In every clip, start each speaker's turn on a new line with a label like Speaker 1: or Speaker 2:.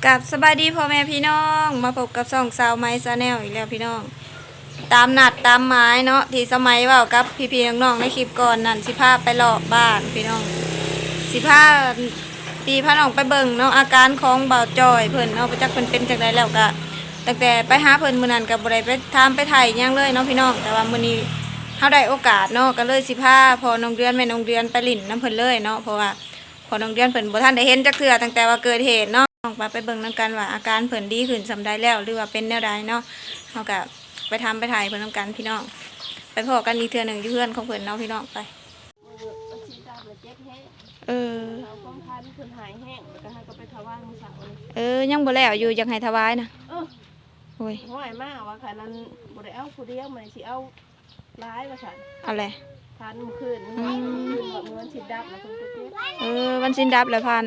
Speaker 1: กับสบายดีพ่อแม่พี่น้องมาพบกับช่องสาวไม้ซาแนลอีกแล้วพี่น้องตามนัดตามหมายเนาะที่สมัยว่ากับพี่ๆน้องๆในคลิปก่อนนั่นสิพาไปหลอกบ้านพี่น้องสิพาพี่พาน้องไปเบิ่งเนาะอาการของบ่าวจอยเพิ่นเนาะไปจักเพิ่นเป็นจังไดแล้วก็ตั้งแต่ไปหาเพิ่นมื้อนั้นก็บ่ได้ไปถามไปไถ่หยังเลยเนาะพี่น้องแต่ว่ามื้อนี้เฮาได้โอกาสเนาะก็เลยสิพาพ่อน้องเดือนแม่น้องเดือนไปลิ้นน้ำเพิ่นเลยเนาะเพราะว่าพอน้องเดือนเพิ่นบ่ทันได้เห็นจักเทื่อตั้งแต่ว่าเกิดเหตุเนาะไปเบิ่งนำกันว่าอาการเพิ่นดีขึ้นสำใดแล้วหรือว่าเป็นแนวใดเนาะเฮาก็ไปทำไปถ่ายเพิ่นนำกันพี่น้องไปพอกันอีกเทื่อหนึงอยู่เพื่อนของเพิ่นเนาะพี่น้องไปเออยังบ่แล้วอยู่อยากให้ถวายนะโอ้ย
Speaker 2: ห้อยมากว่าค่ะนั้นบ่ได้เอาผู้เดียวมันสิเอาหลายว่าซั่น
Speaker 1: เอาแหละ
Speaker 2: พันคืนแบบเงินสิดับแล้วเพิ่นก็เจ็บ
Speaker 1: วันสิ้นดับแล้วพัน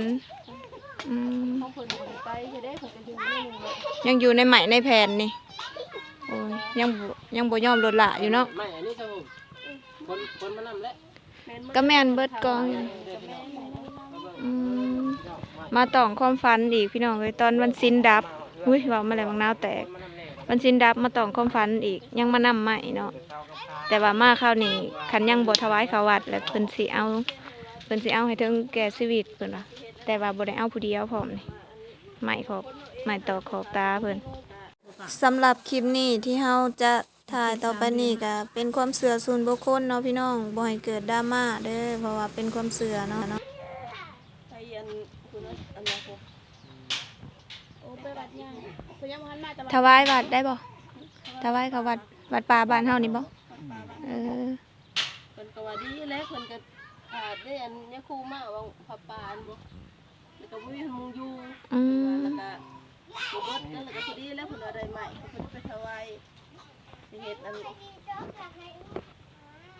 Speaker 2: เขาเพิ่นบ่ได้ไปเฮ็ดได้เพิ่นก็อยู่นี่นึงเลย
Speaker 1: ยังอยู่ในไหมในแผ่นนี่โอ้ยยังบ่ยอมลดละอยู่เนาะ
Speaker 3: ไม่อันนี้ครับผมคนมานำแล้ว
Speaker 1: ก็แม่นเบิดกองมาต่องความฝันอีกพี่น้องเลยตอนวันสิ้นดับอุ้ยว่ามาแล้วบางนาวแตกวันสิ้นดับมาต่องความฝันอีกยังมานำใหม่เนาะแต่ว่ามาคราวนี้คันยังบ่ถวายเขาวัดแล้วเพิ่นสิเอาให้ถึงแก่ชีวิตเพิ่นว่าแต่ว่าบ่ได้เอาผู้เดียวพร้อมนี่ไม้ต่อขอบตาเพิ่นสำหรับคลิปนี้ที่เฮาจะถ่ายต่อไปนี้ก็เป็นความเชื่อส่วนบุคคลเนาะพี่น้องบ่ให้เกิดดราม่าเด้อเพราะว่าเป็นความเชื่อเนาะถวายวัดได้บ่ถวายเขาวัดป่าบ้านเฮานี่บ่
Speaker 2: เพิ่นก็ว่าดีแล้วเพิ่นก็ได้อันนี้ครูมาว่าพระปานบ่แล้วก็บ่มีมุงอยู่แล้วก็บ่เบิดแล้วก็พอดีแล้วเพิ่นเอาได้ใหม่เพิ่นไปถวายเฮ็ดอัน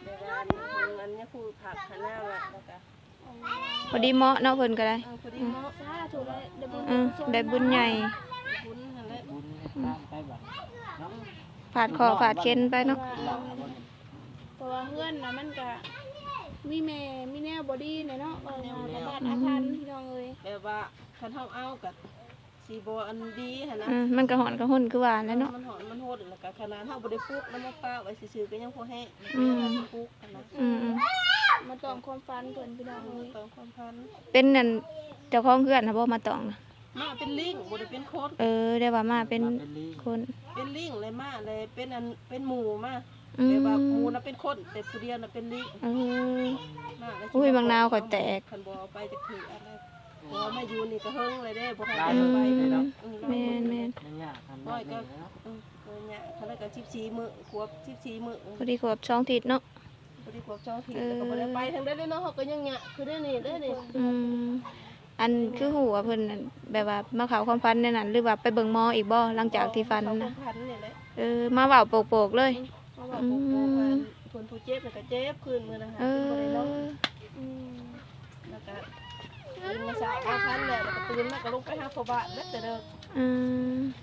Speaker 2: เดี๋ยวอันนี้ครูผักหน้าว่าแล้วก็
Speaker 1: พอดีเหมาะเนาะเพิ่นก็ได้
Speaker 2: พอดีเหมาะสาธุเลย
Speaker 1: ได้บุญใหญ่
Speaker 2: บุญนั่นแหละ
Speaker 3: ไปบัดเนาะ
Speaker 1: ผาดคอผาดเข็นไปเนาะ
Speaker 4: เพราะว่าเพื่อนนะมันก็มีแม่มีแนวบอดี้เนาะบางงานบ้านอาทันพี่น้องเลย
Speaker 2: แบบว่าคันเฮาเอากับสีโบอันดีหั่นนะ
Speaker 1: มันก็หอนก็หุ่นคือว่าแล้วเนาะ
Speaker 2: มันหอนมันโหดแล้วก็ขนาดเฮาบ่ได้ปลูกน้ำมะพร้าวไว้ซื่อๆก็ยังพอแห้งปลูกหั่นนะ
Speaker 4: มาตองความฝันเพิ่นพี่น้องเลย
Speaker 2: ตองความพัน
Speaker 1: เป็นนั่นเจ้าของเพื่อนนะบ่มาตองนะ
Speaker 2: มาเป็นลิงบ่ได้เป็นคน
Speaker 1: ได้ว่ามาเป็นคน
Speaker 2: เป็นลิงเลยมาเลยเป็นอันเป็นหมูมาแต่ว่าหมูน่ะเป็นคนแต่ผู้เดียวน่ะเป็นลิง
Speaker 1: อุ้ยบางนาวก็แตก
Speaker 2: คันบ่ไปจักถืออะไรบ่มาอยู่นี่ก็เฮิงเลยเด้บ่ให้ไปเลยเนาะ
Speaker 1: แม่น
Speaker 3: มันยากทำได้เนาะ
Speaker 2: เนี่ยเขาเลยก็14มื้อขวบ14มื้อ
Speaker 1: พอดีขวบ2 อาทิตย์เนาะ
Speaker 2: พอดีขวบ2 อาทิตย์แล้วก็บ่ได้ไปทางใดเนาะเฮาก็ยังเนี่ยคือได้นี่
Speaker 1: อันคือหัวเพิ่นแบบว่ามาเข้าความฝันในนั้นหรือว่าไปเบิ่งหมออีกบ่หลังจากที่ฝันนะมาเว้าโปกๆเลย
Speaker 2: มาเว้าโปกๆเพิ่นผู้เจ็บก็เจ็บคืนมื้อนะคะบ่ได้นอนแล้วก็ตื่นมาเช้ามาพันแล้วก็ตื่นมาก็ลงไปหาพ่อบ้านแล้วแต่เด้อ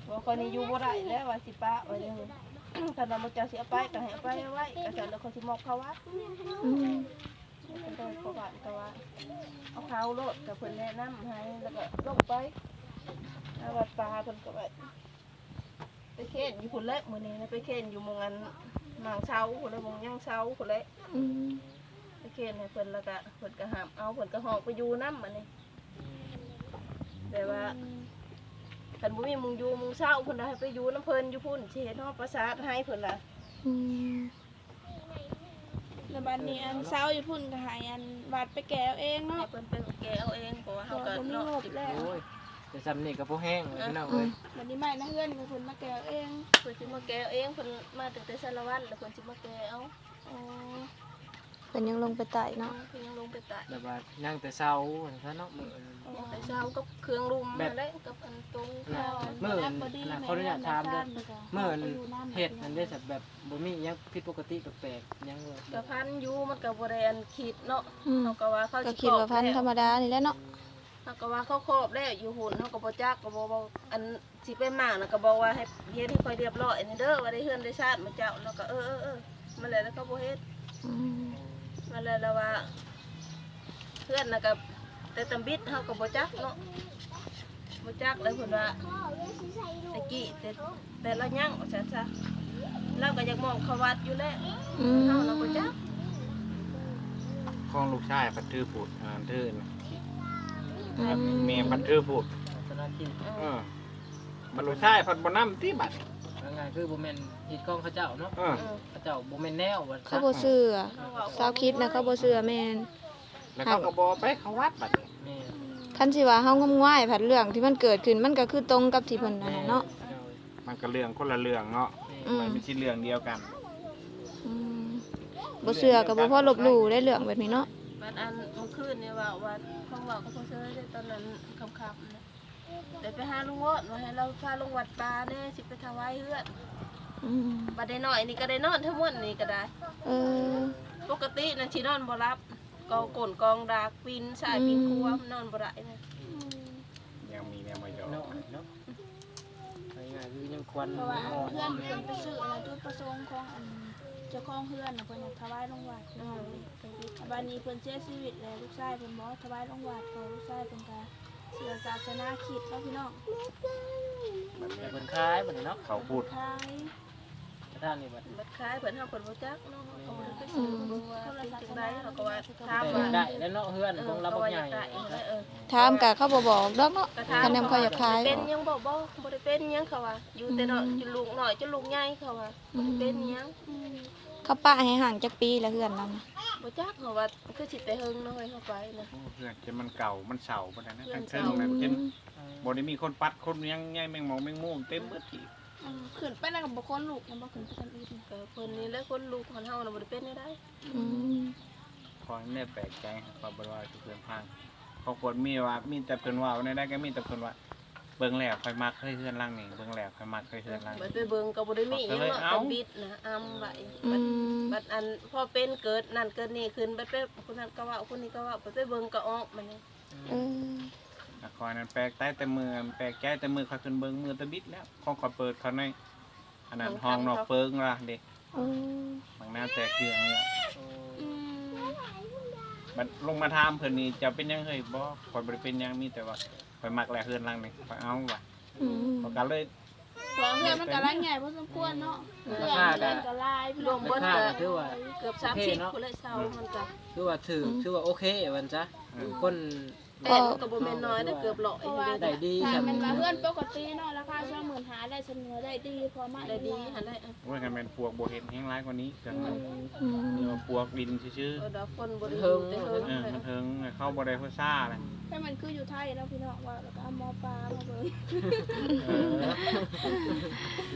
Speaker 2: ว่าคนนี้อยู่บ่ได้แล้วว่าสิป้าว่าจังถ้าเราบ่เจ้าสิเอาไปก็ให้เอาไปไว้ก็ซั่นแล้วเขาสิมอบเขาวัดเป็นต้นพ่อบ้านก็ว่าเอาข้าวโลดกับเพิ่นแนะนำให้แล้วก็ลงไปวัดป่าเพิ่นก็ไปเค้นอยู่พุ่นแหละมื้อนี้ไปเค้นอยู่หมู่อันหมางเช้าพุ่นแล้วหมู่ย่างเช้าพุ่นแหละไปเค้นให้เพิ่นแล้วก็เพิ่นก็ห้ามเอาเพิ่นก็หอกไปอยู่นำอันนี้แต่ว่าคันบ่มีมุงอยู่มุงเช้าเพิ่นให้ไปอยู่นำเพิ่นอยู่พุ่นสิเฮ็ดฮอดประสาทให้เพิ่นล่ะ
Speaker 4: แล้วบัดนี้อันเช้าอยู่พุ่นก็หายอันวัดไปแก้เอาเองเนาะ
Speaker 2: เพิ่นไปแก้เอาเองเพราะว่าเฮาก็
Speaker 4: เนาะ
Speaker 3: โอ้ยแต่ซ้ำนี่ก็บ่แห้งพี่น้องเอ้ย
Speaker 4: บัดนี้ใหม่นะเฮือนเพิ่นมาแก้เอาเอง
Speaker 2: เพิ่นสิมาแก้เอาเองเพิ่นมาตั้งแต่สารวัตรแล้วเพิ่นสิมาแก้เอา
Speaker 1: เพิ่นยังลงไปไต่เนาะ
Speaker 2: เพิ่นยังลงไปไต่
Speaker 3: แบบว่านั่งแต่เช้าซะเนาะมื้อ
Speaker 2: แต่เช้ากับเครื่องรุมมาแล้วกับอันตรง
Speaker 3: มื้อน่ะเขาได้ถามเด้อมื้อเฮ็ดนั่นได้แบบบ่มีหยังผิดปกติแปลกๆหยังเลย
Speaker 2: ก็พันอยู่มันก็บ่ได้อันคิดเนาะเฮาก็ว่าเขา
Speaker 1: สิคิดว่าพันธรรมดานี่แหละเนาะ
Speaker 2: เฮาก็ว่าเขาครอบแล้วอยู่หุ่นเฮาก็บ่จักก็บ่อันสิไปมากน่ะก็บอกว่าให้เฮ็ดให้ค่อยเรียบร้อยนี่เด้อว่าได้เฮือนได้ชาติมาเจ้าแล้วก็มันแล้วเขาบ่เฮ็ดมาแล้วว่าเพื่อนนะกับแต่ตำบิดเฮาก็บ่จักเนาะ บ่จักเลยเพิ่นว่าตะกี้แต่ละยังว่าซั่นซะเราก็อยากมองเขาวัดอยู่แล้ว
Speaker 1: อืม
Speaker 2: เฮาเราบ่จัก
Speaker 5: ของลูกชายพัดถือพูดถือนะที่
Speaker 1: อืม
Speaker 5: แม่พัดถือพูด
Speaker 3: สถานที่
Speaker 5: บัดลูกชายพัดบ่นำที่บัด
Speaker 3: ง่ายๆคือบ่แม่นฮิตของเขาเจ้าเนาะเขาเจ้าบ่แม่นแนวว่า
Speaker 1: เขาบ่เชื่อสาวคิดนะเขาบ่เชื่อแม่น
Speaker 5: แล้วเขาก็บ่ไปเขาวัดบัดนี้
Speaker 3: แม่
Speaker 1: คันสิว่าเฮางมงายผัดเรื่องที่มันเกิดขึ้นมันก็คือตรงกับที่เพิ่นนั่นน่ะเนาะ
Speaker 5: มันก็เรื่องคนละเรื่องเนาะ
Speaker 1: อืม
Speaker 5: มันไม่ใช่เรื่องเดียวกัน
Speaker 1: อืมบ่เชื่อก็บ่พอลบหลู่ได้เรื่องแบบนี้เนาะ
Speaker 2: บัดอันเมื่อคืนนี่ว่าวันของว่าก็บ่เชื่อได้ตอนนั้นค่ำๆนะได้ไปหาลุงวอดว่าให้เราพาลงวัดป่าแน่สิไปถวายเฮือน
Speaker 1: อืม
Speaker 2: บัดได้น้อยนี่ก็ได้นอนทั้งวันนี่ก็ได้
Speaker 1: เออ
Speaker 2: ปกตินั่นสินอนบ่หลับกองก้นกองดากปีนสายปีนครัวนอนบ่ได้นะ
Speaker 5: ยังมีแนวมายอ
Speaker 3: เนาะเนาะง่ายๆคือยังควัน
Speaker 4: เพราะว่า
Speaker 3: อ่อน
Speaker 4: เพื่อนเพิ่นไปซื้อแล้วจุดประสงค์ของเจ้าของเพื่อนน่ะเพิ่นอยากถวายลงวัดบัดนี้เพิ่นเสียชีวิตแล้วลูกชายเพิ่นบ่ถวายลงวัดเพราะลูกชายเพิ่นก็เชื่อศาสนาคริสต์เนาะพี่น้อง
Speaker 3: แต่เพิ่นคล้ายบัดนี้เนาะ
Speaker 5: เขาพูด
Speaker 4: คล้าย
Speaker 3: ท่านนี่บัด
Speaker 2: บัดคล้ายเพิ่นเฮาเพิ่นบ่จักเนาะเขาบ่ได้ไปซื้อเบิ่งว่าเป็นจังไดเขาก็ว่าถาม
Speaker 3: แต่
Speaker 2: ว่า
Speaker 3: ได้แล้วเนาะเฮือนของเราบักใหญ่
Speaker 1: ถามก็เขาบ่บอกดอกเนาะ
Speaker 2: ก็ถาม
Speaker 1: คะแนนเขาอยากขาย
Speaker 2: เป็นยังบ่ได้เป็นยังเขาว่าอยู่แต่น้อยจนลูกน้อยจนลูกใหญ่เขาว่าบ่ได้เป็นยัง
Speaker 1: เขาปะให้ห่างจักปีละเฮือนเรานะ
Speaker 2: บ่จักเขาว่าคือสิแต่เฮิงเนาะเขาไปนะ
Speaker 5: เพื่อนจนมันเก่ามันเสาบ่ได้นะ
Speaker 2: เพื่อ
Speaker 5: ทั้
Speaker 2: น
Speaker 5: งเทิง
Speaker 2: เก่า
Speaker 5: นั่นจนบ่ได้มีคนปัดคนยังใหญ่แมงหมองแมงมุมเต็มเบิดที่
Speaker 4: ขึ้นไปนั่นก็บ่คนลูกยังบ่ขึ้นไปทำอีกนะ
Speaker 2: ก็เพิ่นนี่แหละคนลูกของเฮาน่ะบ่ได้เป็นได้
Speaker 1: อืม
Speaker 5: พอแม่แปลกใจครับบ่ว่าทุกเรื่องพังเขาควรมีว่ามีแต่เพิ่นว่าในได้ก็มีแต่เพิ่นว่าเบิ่งแล้วค่อยมักเคยเฮือนหลังนี่เบิ่งแล้วค่อยมักเคยเฮือนหลัง
Speaker 2: บัดไปเบิ่งก็บ่ได้มีหยังเนาะเป็นบิดนะอำไว้
Speaker 1: อื
Speaker 2: บัด
Speaker 1: ม
Speaker 2: บัดอันพอเป็นเกิดนั่นเกิดนี่ขึ้นบัดไปคนนั้นก็ว่าคนนี้ก็ว่าบัดไปเบิ่งก็ออกมันนี่
Speaker 1: เออ
Speaker 5: คอยนั้นแปลกใต้แต่มือแปลกใจแต่มือเขาขึ้นเบิ่งมือตะบิดแล้วของขอยเปิดเขาในอันนั้นห้องนอกเปิงล่ะเด็ก
Speaker 1: เออบ
Speaker 5: างหน้าแตกเครื่องเนี่ย
Speaker 4: อืม
Speaker 5: บัดลงมาถามเพิ่นนี่จะเป็นยังเฮ้ยบ่ข่อยบ่ได้เป็นหยังมีแต่ว่าข่อยมักแลเฮือนหลังนี่ข่อยเอาว่ะ
Speaker 1: อืม
Speaker 5: ข่อยก็เลย
Speaker 4: เพราะเพื่อนมันก็ร่างใหญ่พอสมควรเนาะเพื่อนก็ลายพี่
Speaker 2: ร
Speaker 4: น้
Speaker 2: ว
Speaker 4: อง
Speaker 2: มเบิด
Speaker 3: ค่า
Speaker 2: ก็
Speaker 3: ก็ถือว่า
Speaker 2: เกือบ30พุ่นเลยเช้ามันก็
Speaker 3: คือว่าถือว่าโอเควันจ้ะคน
Speaker 2: แต่มันก็บ่แม่นน้อยได้เกือบ100
Speaker 4: เพราะว่า
Speaker 3: ได้ดี
Speaker 4: ถ้า
Speaker 3: ใช่ไหม
Speaker 4: มันมาเพื่อนปกติเนาะราคา25,000ได้เสนอได้ดีพอมาก
Speaker 2: ได้ดีหันได้
Speaker 5: ว่ากันเป็นปวกบ่เห็นแห้งร้ายกว่านี้จังนั้น
Speaker 1: อืม
Speaker 5: นี่ว่าปวกดินซื่อ
Speaker 2: เออดอกคนบ่ได้อยู่แต่เฮิง
Speaker 5: มันเทิงเข้าบ่ได้เพื่อซ่าเลย
Speaker 4: ถ้ามันคืออยู่ไทยแล้วพี่น้องว่าแล้วก็เอาหมอปลามาเบิ่ง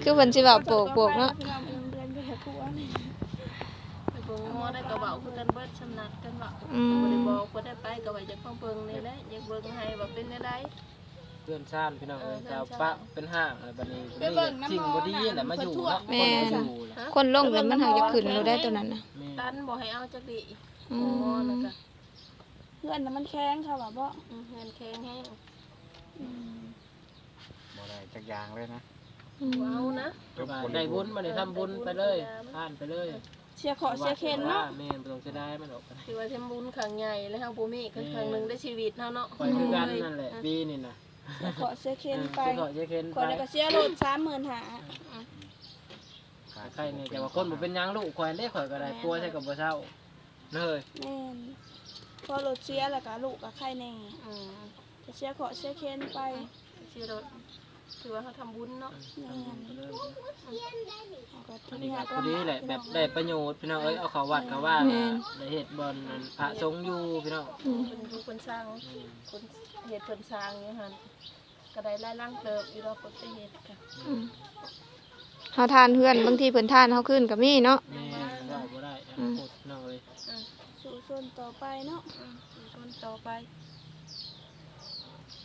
Speaker 1: คือเพิ่นสิว่าโปกๆเนาะ
Speaker 4: พี่น้องมันเรียนไปหาครูอันนี้
Speaker 2: ไปเบิ่งหมอได้ก็เว้าคือกันเบิดสำนักกันว่า
Speaker 1: อืม
Speaker 2: บ่ได้บอกบ่ได้ไปก็ว่าอยากฟังเบิ่งนี่แหละอยากเบิ่งให้ว่าเป็นจังได
Speaker 3: เพื่อนซ่านพี่น้องเจ้าปะเป็นห้างอะไรบัดนี้
Speaker 4: ไปเบิ่งน้ำ
Speaker 3: จริง
Speaker 4: หมอ
Speaker 3: บ่ดีแหละมาอยู่เนาะ
Speaker 1: แม่
Speaker 3: คนมาอยู่แหละ
Speaker 1: คนลงแล้วมันหางจะขึ้นเราได้ตัวนั้นน่ะ
Speaker 3: แม่
Speaker 2: ตันบ่ให้เอาจักดิ
Speaker 1: อื
Speaker 2: หมอ
Speaker 1: ม
Speaker 2: นั่นก็
Speaker 4: เพื่อนน่ะมันแข็งค่ะว่าบ่
Speaker 2: แฮนแข็งแฮง
Speaker 5: บ่ได้จักอย่างเลยนะ
Speaker 2: ว้าวนะ
Speaker 3: ได้บุญมาได้ทำบุญไปเลยผ่านไปเลย
Speaker 4: เสียขอเสียเข็นเนาะ
Speaker 3: แม่บ่ต้องเสียดายมันออกไป
Speaker 2: คือว่าทำบุญครั้งใหญ่แล้วเฮาบ่มีก็ครั้งหนึงในชีวิตเฮาเนาะ
Speaker 3: ปล่อยคือกันนั่นแหละปีนี่น่ะ
Speaker 4: เสียขอเสียเข็นไป
Speaker 3: เสียขอเสียเข็น
Speaker 4: คน
Speaker 3: ไป
Speaker 4: แล้วก็เสียรถ35,000
Speaker 3: ใครเนี่ยแต่ว่าคนบ่เป็นหยังลูกข่อยเด้ข่อยก็ได้กลัวใช่กับบ่เศร้าเด้อ
Speaker 4: แม่นพอรถเสียแล้วก็ลูกก็ไข้แน่
Speaker 2: อืม
Speaker 4: จะเสียขอเสียเข็นไป
Speaker 2: สิรถคือว่าเฮาทำบุญเนาะ
Speaker 4: แม่นเอาก็
Speaker 3: อั
Speaker 4: ทุ
Speaker 3: น
Speaker 4: ก
Speaker 3: นี้
Speaker 4: อ
Speaker 3: ก็
Speaker 4: ย่าง
Speaker 3: พอดีแหละแบบได้ประโยชน์พี่น้องเอ้ยเอาเข้าวัดเข้าว่าได้เฮ็ดบ่อนพระสงฆ์อยู่พี่น้อง
Speaker 1: อืม
Speaker 2: เพิ่นอยู่เพิ่นสร้างคนเฮ็ดเพิ่นสร้างอยู่หั่นก็ได้หลายล่างเติบอยู่ดอกคนไปเฮ็ดค่ะ
Speaker 1: อืมเฮาทานเพื่อนบางทีเพิ่นทานเฮาขึ้นก็มีเนาะ
Speaker 3: แม่ว่าบ่ได้อันโคตรน้องเอ้ย
Speaker 4: สู่ส่วนต่อไปเนาะ
Speaker 2: อยู่คนต่อไป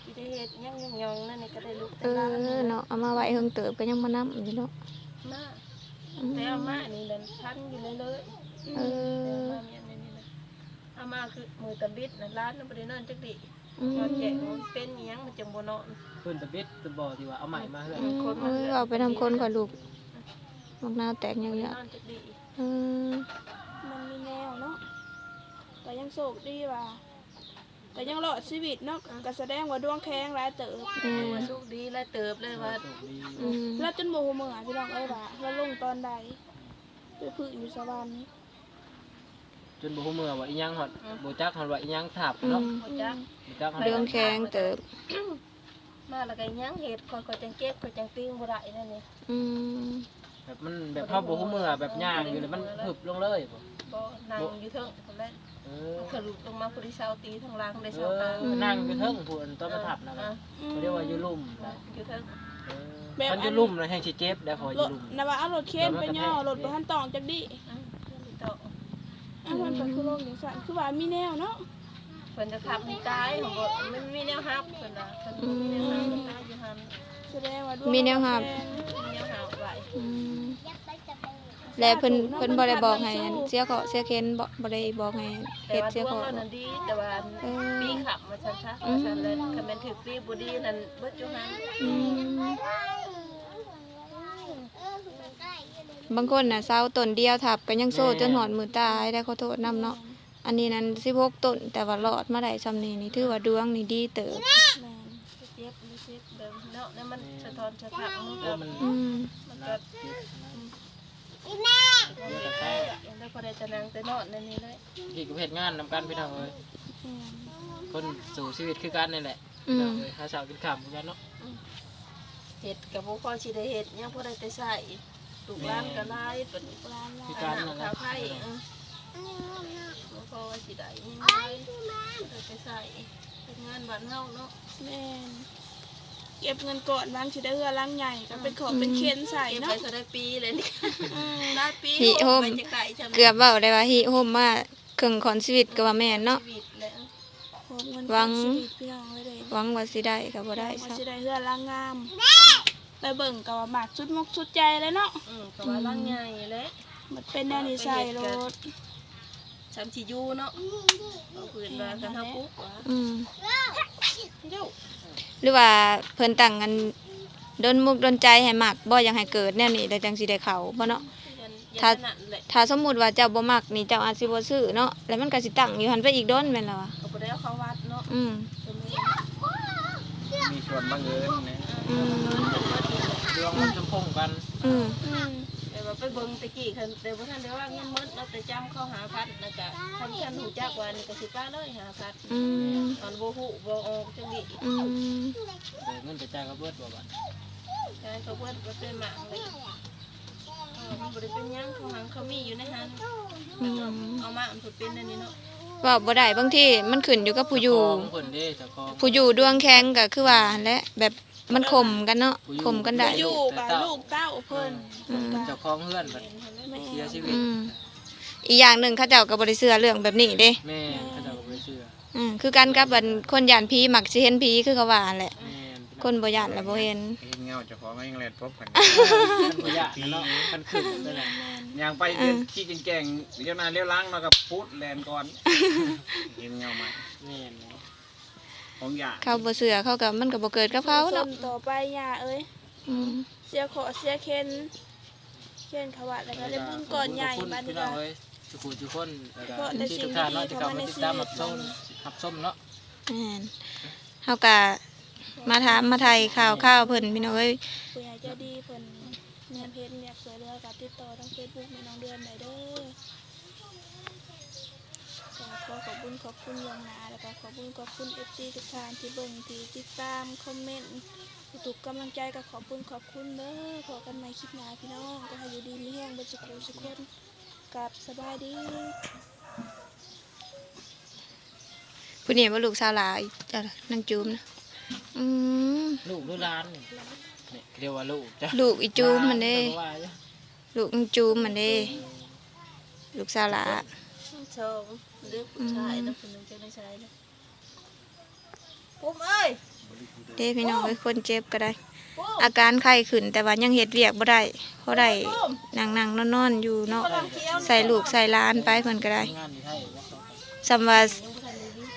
Speaker 2: สิได้เฮ็ดยังยองๆนั่นนี่ก็ได้ลูก
Speaker 1: เอ
Speaker 2: ได้หลาน
Speaker 1: อเนาะเอามาไว้เฮิงเติบก็ยังมานำอยู่เนาะ
Speaker 2: มาแต่เอามานี่นั่นทันอยู่เลย
Speaker 1: เอ
Speaker 2: แต่
Speaker 1: อ
Speaker 2: เอามาเนี่ยนี่นะเอามาคือมือตะบิดน่ะร้านน่ะบ่ได้นอนจักดิ
Speaker 1: อืม
Speaker 2: นอนแจกมันเป็นอิหยังมันจังบ่นอน
Speaker 3: เพิ่นตะบิดตะบ่ที่ว่าเอาใหม่มาเฮือน
Speaker 1: เออเอาไปทำคนก่อนลูกมักนาวแตกยังเยอะ
Speaker 2: นอนจักดิ
Speaker 1: เออ
Speaker 4: มันมีแนวเนาะก็ยังโชคดีว่า ก็ยังรอดชีวิตเนาะก็แสดงว่าดวงแข็งหลายเติบ
Speaker 2: ว่าโชคดีและเติบเลยว่า
Speaker 3: โชคดี
Speaker 4: แล้วจนโมโหเมื่อพี่น้องเอ้ยว่าแล้วลงตอนใดไปพึ่งอยู่สวรรค์
Speaker 3: จนบ่ฮู้เมื่อว่าอีหยังฮอดบ่จักฮอดว่าอีหยังทับเนาะ
Speaker 2: บ่จัก
Speaker 3: บ่จักฮอด
Speaker 1: เรื่องแข็งเติบ
Speaker 2: มาแล้วก็ยังเฮ็ดค่อยๆจังเก็บค่อยจังติ้งบ่ได้นั่นนี่
Speaker 1: อืม
Speaker 3: แบบมันแบบเฮาบ่ฮู้เมื่อแบบย่างอยู่แล้วมันหึบลงเลยบ่
Speaker 2: บ่นั่งอยู่เทิงพุ่นแหละ
Speaker 3: เออ
Speaker 2: ทะลุลงมาผู้ที่เช้าตีทางล่างได้
Speaker 3: เอ
Speaker 2: เช้ากลาง
Speaker 3: อนั่งอยู่เทิงผู้อันต้นมาทับนะค
Speaker 2: อ่ะ
Speaker 3: รับเขาเรียกว่าอยู่ลุ่มนะ
Speaker 2: อยู่เทิง
Speaker 3: มันอยู่ลุ่มนะแห่งสิเจ็บได้พออ
Speaker 4: ร
Speaker 3: ยู่
Speaker 4: ถ
Speaker 3: ลุ่ม
Speaker 4: นะว่าเอารถเข็นไปย่อรถบ่ทันตองจักดิ
Speaker 2: ต่อ
Speaker 4: มันก็คือลงจังซั่นคือว่ามีแนวเนาะ
Speaker 2: เพิ่นจะทับให้ตายของบ่มันมีแนวฮับเพิ่นน่ะเพิ่นมีแนวฮับตายอยู่หั่น
Speaker 4: แสดงว่าดวง
Speaker 1: มีแนวหับ
Speaker 4: แข็ง
Speaker 2: มีแนวฮับไว้
Speaker 1: อืมแล้วเพิ่นบ่ได้บอกให้เสียเคาะเสียเข็นบ่ได้บอกให้
Speaker 2: แต่
Speaker 1: เฮ็ด
Speaker 2: ว่า
Speaker 1: เสีย
Speaker 2: ดวง
Speaker 1: เคาะ
Speaker 2: เรานั่นดีแต่ว่าปีขับมาซั่นซะว่าซั่นเลยคันแม่นถึกปีบ่ดีนั่นเบิดอยู่หั่น
Speaker 1: อืมบางคนน่ะเซาต้นเดียวทับก็ยังโซ่จนหอดมือตายได้ขอโทษนํเนาะอันนี้นั้น16ต้นแต่ว่ารอดมาได้ซำนี้นี่ถือว่าดวงนี่ดีเติบ
Speaker 4: แม่น
Speaker 2: เจ็บมีเจ็บเดิมเนาะแล้วมันสะท้อนสะท้านมันก็
Speaker 3: มัน
Speaker 1: อืม
Speaker 2: มันก็แล้วพอได้จะนั่งแต่นอนนั่นนี่เลย
Speaker 3: ที่ก็เฮ็ดงานนำกันพี่น้องเอ้ยคนสู่ชีวิตคือกันนี่แหละ
Speaker 1: อื
Speaker 3: พี่น้อ
Speaker 1: ม
Speaker 3: งเอ้ยหาเช้ากินค่ำคือกันเนาะ
Speaker 2: เห็ดกับพวกพ่อสิได้เห็ดยังพอได้แต่ใส่ลูกหลานก็หลายเป็นลูกหลานหลาย
Speaker 3: คือกันนั่นแห
Speaker 2: ข้า
Speaker 3: ละ
Speaker 2: วไข่พวกพ่อว่าสิได้ยังไงได้แต่ใส่เป็นงานบ้านเฮาเนาะ
Speaker 4: แม่นเก็บเงินก่อนบางสิได้เฮือลังใหญ่ก็เป็นของเป็นเข็นใส่
Speaker 2: เก็บ
Speaker 4: เนาะ
Speaker 2: ไปก็ได้ปีเลยนี่ได้ปี
Speaker 1: หิโฮม
Speaker 2: ไปจังได๋ใช่มั้ย
Speaker 1: เกือบเว้าได้ว่าฮิโฮมมาครึ่งของชีวิตก็ว่าแม่นเนาะ
Speaker 2: ชีวิตแล้ว
Speaker 4: หอบเงิน
Speaker 1: หวัง
Speaker 4: ชีวิตพี่น้องไว้เลย
Speaker 1: หวังว่าสิได้ก็บ่ได้
Speaker 4: ว่า
Speaker 1: ซะ
Speaker 4: สิได้เฮือลังงามไปเบิ่งก็ว่าหมากสุดมกสุดใจเลยเนาะ
Speaker 2: ก็ว่าร่างใหญ่แหละ
Speaker 4: มันเป็นแนวนิสัยรถ
Speaker 2: สามสิอยู่เนาะเอาปืนมากันเฮาปุ๊บว่า
Speaker 1: อืม
Speaker 2: เด้อ
Speaker 1: หรือว่าเพิ่นตั้งกันดนมุกดนใจให้มักบ่อยากให้เกิดแนวนี้แล้วจังสิได้เข้าบ่เนาะ
Speaker 2: ถ้านั่นแหละ
Speaker 1: ถ้าสมมุติว่าเจ้าบ่มักนี่เจ้าอาจสิบ่ซื้อเนาะแล้วมันก็สิตั้งอยู่หั่นไปอีกโดนแม่นแล้วอะ
Speaker 2: เอาไปได้เข้าวัดเนาะ
Speaker 1: อืม
Speaker 5: มีส่วนบังเอิญนะ
Speaker 1: อืม
Speaker 3: ดวงมันสมพงษ์กัน
Speaker 1: อืม
Speaker 2: แต่ว่าไปเบิ่งตะกี้คันแต่บ่ทันได้ว่าเงินหมดเราแต่จำเข้าหาพัดแล้วก็คันหูจักว่านี่ก็สิป้าเลยหาพัด
Speaker 1: อืม
Speaker 2: ตอนบ่ฮู้บ่ออกจังดิ
Speaker 1: อืม
Speaker 3: เงินไปจ่ายกับเบิดบ่บัด
Speaker 2: ใช่เขาเพิ่นบ่เป็นหมากเลยบ่ได้เป็นหยังเขาหังเขามีอยู่ในหัน
Speaker 1: อืม
Speaker 2: เอามาอันเพิ่นเป็นอันนี้เนาะ
Speaker 1: เว่าบ่ได้บางทีมันขึ้นอยู่กับผู้อยู่
Speaker 3: เจ้าของเพิ่นเด้เจ้าของ
Speaker 1: ผู้อยู่ดวงแข็งก็คือว่าหั่นแหละแบบมันข่มกันเนาะข่มกันได้
Speaker 4: อยู่กับลูกเต้าเพิ่น
Speaker 1: อืม
Speaker 3: เจ้าของเฮือนบัด
Speaker 4: แม่
Speaker 3: เสียชีวิต
Speaker 1: อืมอีกอย่างหนึ่งเขาเจ้าก็บ่ได้เชื่อเรื่องแบบนี้เด้
Speaker 3: แม่เขาเจ้าก็บ่เชื่อ
Speaker 1: คือกันกับอันคนย่านผีมักสิเห็นผีคือเขาว่าหั่นแหละ
Speaker 3: แม่น
Speaker 1: คนบ่ย่านแล้วบ่เห็น
Speaker 5: เห็นเงาเจ้าของก็ยังแลนพบกัน
Speaker 3: มันบ่ยากเนาะมันขึ้นนั่นแหละ
Speaker 5: ย่างไปเดินขี้แกงๆเลี้ยวหน้าเลี้ยวหล้างมากับพุดแลนก่อนเห็นเงามา
Speaker 3: แม่น
Speaker 5: ของยา
Speaker 1: เขาบ่เชื่อเขาก็มันก็บ่เกิดกับเขาเนาะ
Speaker 4: ส่งต่อไปย่าเอ้ย
Speaker 1: อืม
Speaker 4: เสียขอเสียเข็นเขาว่าแล้วก็ได้บุญก่อนใหญ่บัดนี้
Speaker 3: พี่
Speaker 4: ก็
Speaker 3: น้องเอ้ยทุกคนแล้ว
Speaker 4: ก็
Speaker 3: ก็
Speaker 4: ได้
Speaker 3: ที่
Speaker 4: สิ่
Speaker 3: ทุ
Speaker 4: ง
Speaker 3: กท่านเนาะ
Speaker 4: ดี
Speaker 3: ที่
Speaker 4: ๆ
Speaker 3: เข้า
Speaker 4: เข้ามา
Speaker 3: มา
Speaker 4: ใน
Speaker 3: ติด
Speaker 4: ชี
Speaker 3: ตาม
Speaker 4: วิ
Speaker 3: รั
Speaker 4: ต
Speaker 3: บชมรับชมเนาะ
Speaker 1: แม่นเฮาก็มาถามมาไทยข่าวเพิ่นพี่น้องเอ้ย
Speaker 4: ผู้ใหญ่ใจดีเพิ่นแม่นเพชรอยากช่วยเหลือกับติดต่อทาง Facebook แม่น้องเดือนได้เด้อก็ขอขอบคุณล่วงหน้าแล้วก็ขอบคุณ FC ทุกท่านที่เบิ่งที่ติดตามคอมเมนต์ทุกกำลังใจก็ขอบคุณเด้อพบกันใหม่คลิปหน้าพี่น้องก็ให้อยู่ดีมีแรงเบ่สุขสุขคนกับสบายดี
Speaker 1: ผู้นี้ว่าลูกสาวหลายจ้ะนางจูมนะอืม
Speaker 3: ลูกหรือหลานนี่เรียกว่าลูกจ้ะ
Speaker 1: ลูกอีจูมมันเด้
Speaker 3: ว่าอยู่
Speaker 1: ลูกนางจูมมันเด้ลูกสาวหลา
Speaker 2: ชอบเลือกผู้ชายแล้วคนหนึงจะได้ใช้นะปุ๊บเอ้ย
Speaker 1: เด้พี่น้องเอ้ยคนเจ็บก็ได้
Speaker 2: ปุ๊บ
Speaker 1: อาการไข้ขึ้นแต่ว่ายังเฮ็ดเวียกบ่ได้เพราะได้นั่งๆนอนๆอยู่เนาะใส่ลูกใส่หลานไปเพิ่นก็ได้
Speaker 3: ทำงานอยู่ไทยว่าเขา
Speaker 1: สำว่า
Speaker 2: ยังบ่ทันได้ยิน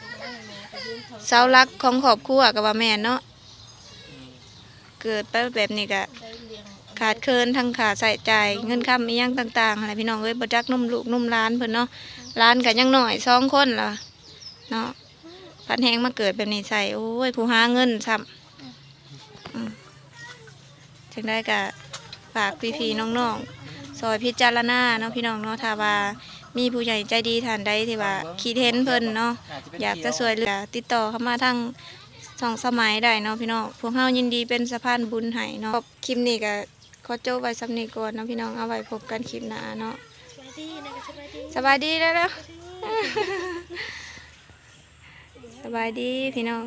Speaker 2: ส่งให้แม่ไปยืมเขา
Speaker 1: เสาหลักของครอบครัวก็ว่าแม่นเนาะ
Speaker 3: อืม
Speaker 1: เกิดไปแบบนี้ก็
Speaker 2: ได้เลี้ยง
Speaker 1: ขาดเคินทั้งค่าใส่จ่ายเงินค้ำอีหยังต่างๆอะไรพี่น้องเอ้ยบ่จักนุ่มลูกนุ่มหลานเพิ่นเนาะหลานก็ยังน้อย2คนล่ะเนาะ พันแหงมาเกิดแบบนี้ใส่โอ้ยผู้หาเงินซ้ำถึงได้กะฝากพี่ๆน้องๆซอยพิจารณาเนาะพี่น้องเนาะถ้าว่ามีผู้ใหญ่ใจดีท่านใดที่ว่าคิดเห็นเพิ่นเนาะอยากจะช่วยเหลือติดต่อเข้ามาทางสองสมัยได้เนาะพี่น้องพวกเฮายินดีเป็นสะพานบุญให้เนาะคลิปนี้ก็ขอจบไว้สำนี้ก่อนเนาะพี่น้องเอาไว้พบกันคลิปหน้าเนาะ สบายดีแล้ว สบายดีพี่น้อง